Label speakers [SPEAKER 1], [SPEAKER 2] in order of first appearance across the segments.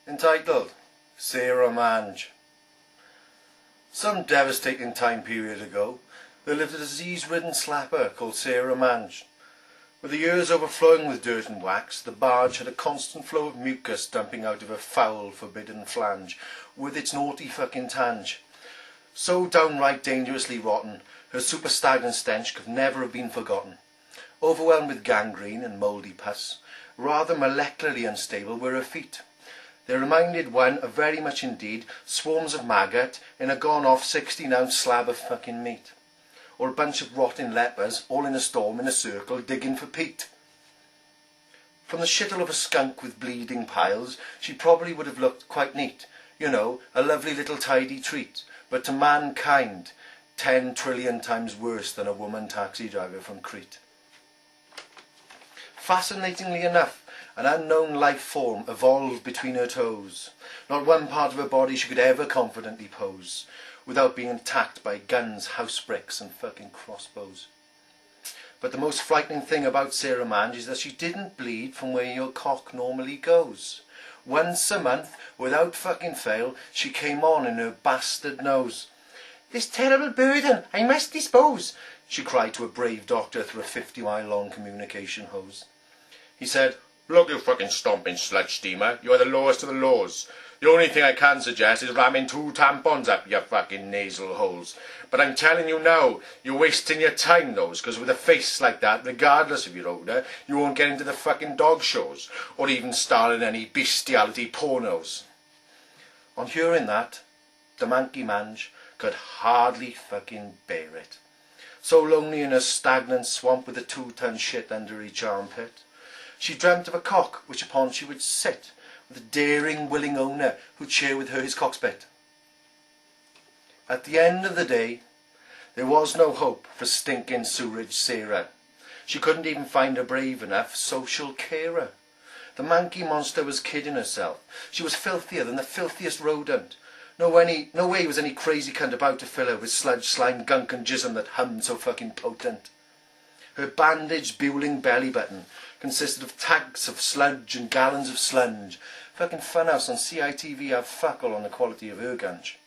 [SPEAKER 1] entitled Sarah Mange. Some devastating time period ago, there lived a disease-ridden slapper called Sarah Mange. With the ears overflowing with dirt and wax, the barge had a constant flow of mucus dumping out of her foul, forbidden flange, with its naughty fucking tange. So downright dangerously rotten, her super-stagnant stench could never have been forgotten. Overwhelmed with gangrene and mouldy pus, rather molecularly unstable were her feet. They reminded one of very much indeed swarms of maggot in a gone-off 16-ounce slab of fucking meat, or a bunch of rotting lepers all in a storm in a circle digging for peat. From the shittle of a skunk with bleeding piles, she probably would have looked quite neat, you know, a lovely little tidy treat, but to mankind 10 trillion times worse than a woman taxi driver from Crete. Fascinatingly enough, an unknown life form evolved between her toes. Not one part of her body she could ever confidently pose, without being attacked by guns, house bricks and fucking crossbows. But the most frightening thing about Sarah Mange is that she didn't bleed from where your cock normally goes. Once a month, without fucking fail, she came on in her bastard nose. "This terrible burden I must dispose," she cried to a brave doctor through a 50-mile-long communication hose. He said, "Look, you fucking stomping sludge steamer, you are the lowest of the lows. The only thing I can suggest is ramming 2 tampons up your fucking nasal holes. But I'm telling you now, you're wasting your time, those, because with a face like that, regardless of your odour, you won't get into the fucking dog shows, or even star in any bestiality pornos." On hearing that, the monkey Mange could hardly fucking bear it. So lonely in a stagnant swamp with a 2-ton shit under each armpit. She dreamt of a cock which upon she would sit, with a daring, willing owner who'd share with her his cockspit. At the end of the day, there was no hope for stinking sewerage Sarah. She couldn't even find a brave enough social carer. The monkey monster was kidding herself. She was filthier than the filthiest rodent. No way was any crazy cunt about to fill her with sludge, slime, gunk and jism that hummed so fucking potent. Her bandaged, bewling belly button consisted of tags of sludge and gallons of slunge. Fucking Funhouse on CITV have fuck all on the quality of her gunge.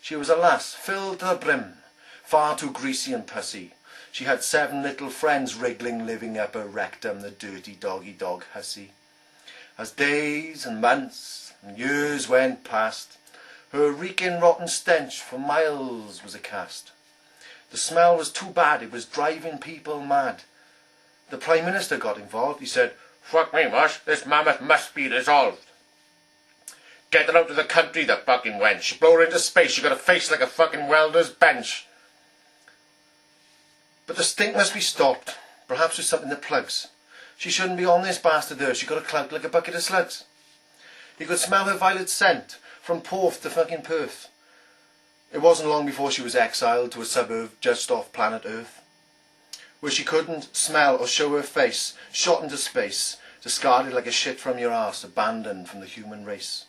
[SPEAKER 1] She was a lass, filled to the brim, far too greasy and pussy. She had 7 little friends wriggling, living up her rectum, the dirty doggy-dog hussy. As days and months and years went past, her reeking rotten stench for miles was a cast. The smell was too bad, it was driving people mad. The Prime Minister got involved. He said, "Fuck me, Mosh, this mammoth must be dissolved. Get her out of the country, the fucking wench. Blow her into space, she got a face like a fucking welder's bench." But the stink must be stopped, perhaps with something that plugs. She shouldn't be on this bastard there, she got a clout like a bucket of slugs. He could smell her violet scent, from Porth to fucking Perth. It wasn't long before she was exiled to a suburb just off planet Earth, where she couldn't smell or show her face, shot into space, discarded like a shit from your arse, abandoned from the human race.